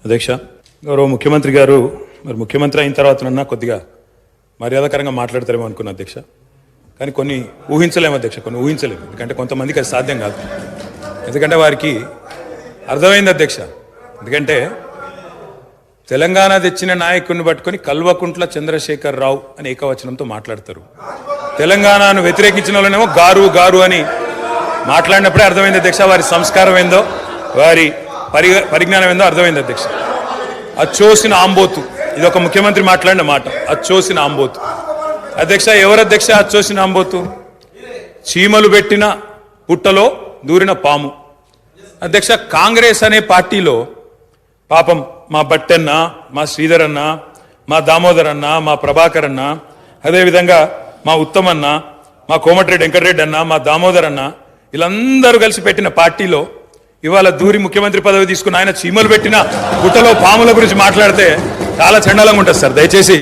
అధ్యక్ష, గౌరవ ముఖ్యమంత్రి గారు మరి ముఖ్యమంత్రి అయిన తర్వాతనన్నా కొద్దిగా మర్యాదకరంగా మాట్లాడతారేమో అనుకున్నా అధ్యక్ష. కానీ కొన్ని ఊహించలేము అధ్యక్ష, కొన్ని ఊహించలేము. ఎందుకంటే కొంతమందికి అది సాధ్యం కాదు. ఎందుకంటే వారికి అర్థమైంది అధ్యక్ష. ఎందుకంటే తెలంగాణ తెచ్చిన నాయకుడిని పట్టుకొని కల్వకుంట్ల చంద్రశేఖర్ రావు అని ఏకవచనంతో మాట్లాడతారు. తెలంగాణను వ్యతిరేకించిన వాళ్ళనేమో గారు గారు అని మాట్లాడినప్పుడే అర్థమైంది అధ్యక్ష వారి సంస్కారం ఏందో, వారి పరిజ్ఞానం ఏందో అర్థమైంది అధ్యక్ష. అచ్చోసిన ఆంబోతు, ఇది ఒక ముఖ్యమంత్రి మాట్లాడిన మాట. అచ్చోసిన ఆంబోతు అధ్యక్ష. ఎవరు అధ్యక్ష అచ్చోసిన ఆంబోతు? చీమలు పెట్టిన పుట్టలో దూరిన పాము అధ్యక్ష. కాంగ్రెస్ అనే పార్టీలో పాపం మా బట్టన్న, మా శ్రీధర్ అన్న, మా దామోదర్ అన్న, మా ప్రభాకర్ అన్న, అదేవిధంగా మా ఉత్తమన్న, మా కోమటిరెడ్డి వెంకటరెడ్డి అన్న, మా దామోదర్ అన్న, వీళ్ళందరూ కలిసి పెట్టిన పార్టీలో ఇవాళ దూరి ముఖ్యమంత్రి పదవి తీసుకుని ఆయన చీమలు పెట్టిన గుట్టలో పాముల గురించి మాట్లాడితే చాలా చండాలంగా ఉంటుంది సార్. దయచేసి